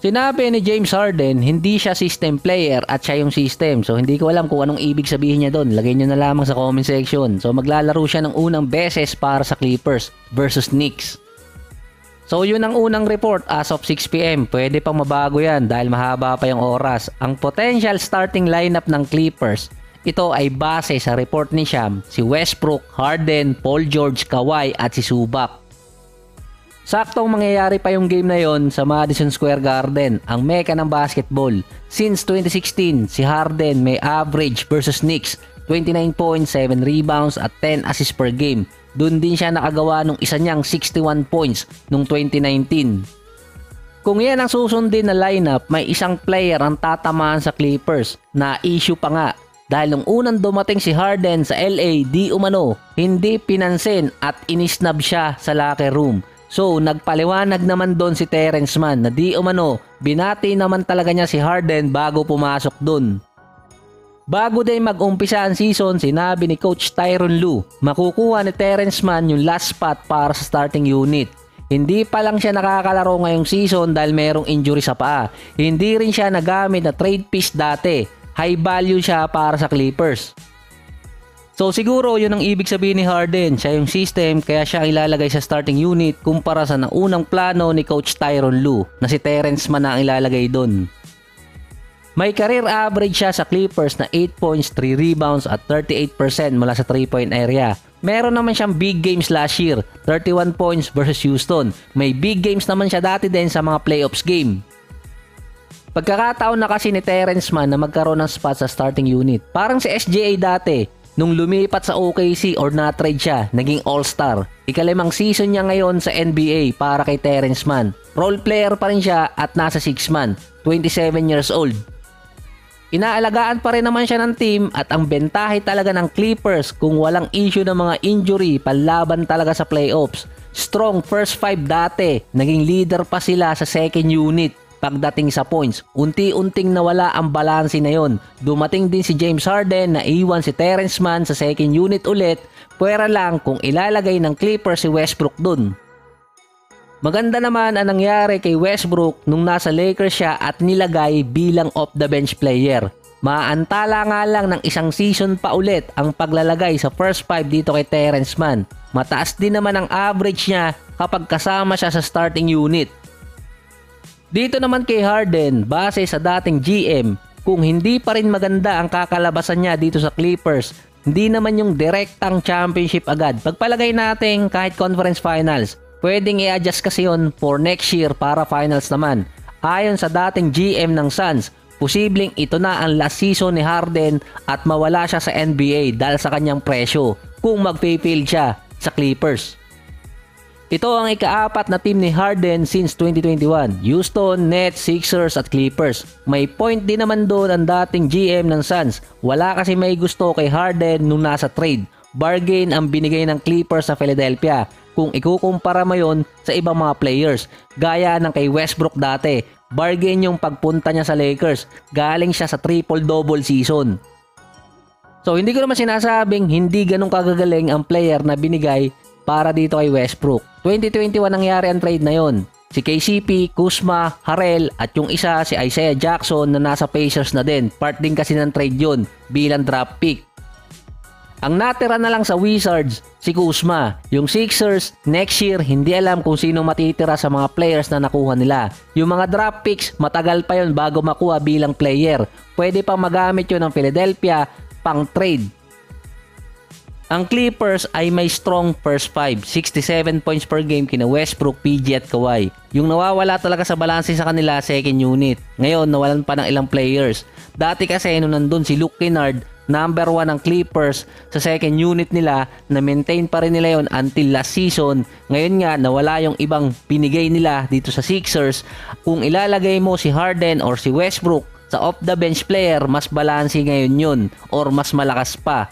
Sinabi ni James Harden, hindi siya system player at siya yung system. So hindi ko alam kung anong ibig sabihin niya doon. Lagay nyo na lamang sa comment section. So maglalaro siya ng unang beses para sa Clippers versus Knicks. So yun ang unang report as of 6 PM. Pwede pang mabago yan dahil mahaba pa yung oras. Ang potential starting lineup ng Clippers, ito ay base sa report ni Sham, si Westbrook, Harden, Paul George, Kawhi at si Zubac. Saktong mangyayari pa yung game na yon sa Madison Square Garden, ang meka ng basketball. Since 2016, si Harden may average versus Knicks 29 points, 7 rebounds at 10 assists per game. Doon din siya nakagawa nung isa niyang 61 points nung 2019. Kung yan ang susundin na lineup, may isang player ang tatamaan sa Clippers na issue pa nga. Dahil nung unang dumating si Harden sa LA, di umano, hindi pinansin at inisnab siya sa locker room. So, nagpaliwanag naman doon si Terrence Mann na di umano, binati naman talaga niya si Harden bago pumasok doon. Bago din mag-umpisa ang season, sinabi ni Coach Tyronn Lue, makukuha ni Terrence Mann yung last spot para sa starting unit. Hindi pa lang siya nakakalaro ngayong season dahil merong injury sa paa. Hindi rin siya nagamit na trade piece dati. High value siya para sa Clippers. So siguro yun ang ibig sabihin ni Harden, siya yung system kaya siya ilalagay sa starting unit kumpara sa naunang plano ni Coach Tyronn Lue na si Terrence Mann na ang ilalagay doon. May career average siya sa Clippers na 8 points, 3 rebounds at 38% mula sa 3-point area. Meron naman siyang big games last year, 31 points versus Houston. May big games naman siya dati din sa mga playoffs game. Pagkakataon na kasi ni Terrence Mann na magkaroon ng spot sa starting unit. Parang si SGA dati. Nung lumipat sa OKC or na-trade siya, naging all-star. Ikalimang season niya ngayon sa NBA para kay Terrence Mann. Role player pa rin siya at nasa 6 man, 27 years old. Inaalagaan pa rin naman siya ng team at ang bentahe talaga ng Clippers kung walang issue ng mga injury, panlaban talaga sa playoffs. Strong first 5 dati, naging leader pa sila sa second unit. Pagdating sa points, unti-unting nawala ang balanse na yon. Dumating din si James Harden na iwan si Terrence Mann sa second unit ulit, pwera lang kung ilalagay ng Clippers si Westbrook dun. Maganda naman ang nangyari kay Westbrook nung nasa Lakers siya at nilagay bilang off-the-bench player. Maantala nga lang ng isang season pa ulit ang paglalagay sa first 5 dito kay Terrence Mann. Mataas din naman ang average niya kapag kasama siya sa starting unit. Dito naman kay Harden, base sa dating GM, kung hindi pa rin maganda ang kakalabasan niya dito sa Clippers, hindi naman yung direktang championship agad. Pagpalagay natin kahit conference finals, pwedeng i-adjust kasi yun for next year para finals naman. Ayon sa dating GM ng Suns, posibleng ito na ang last season ni Harden at mawala siya sa NBA dahil sa kanyang presyo kung mag-fail siya sa Clippers. Ito ang ika-4 na team ni Harden since 2021. Houston, Nets, Sixers at Clippers. May point din naman doon ang dating GM ng Suns. Wala kasi may gusto kay Harden nung nasa trade. Bargain ang binigay ng Clippers sa Philadelphia kung ikukumpara mo yon sa ibang mga players. Gaya ng kay Westbrook dati. Bargain yung pagpunta niya sa Lakers. Galing siya sa triple-double season. So hindi ko naman sinasabing hindi ganun kagagaling ang player na binigay para dito kay Westbrook. 2021 nangyari ang trade na yon. Si KCP, Kuzma, Harrell at yung isa si Isaiah Jackson na nasa Pacers na din. Part din kasi ng trade yon bilang draft pick. Ang natira na lang sa Wizards, si Kuzma. Yung Sixers, next year, hindi alam kung sino matitira sa mga players na nakuha nila. Yung mga draft picks, matagal pa yon bago makuha bilang player. Pwede pang magamit yun ng Philadelphia pang trade. Ang Clippers ay may strong first 5, 67 points per game kina Westbrook, PG at Kawhi. Yung nawawala talaga sa balanse sa kanila second unit. Ngayon nawalan pa ng ilang players. Dati kasi nung nandun si Luke Kennard, number 1 ng Clippers sa second unit nila, na maintain pa rin nila yon until last season. Ngayon nga nawala yung ibang pinigay nila dito sa Sixers. Kung ilalagay mo si Harden or si Westbrook sa off the bench player, mas balanse ngayon yun or mas malakas pa.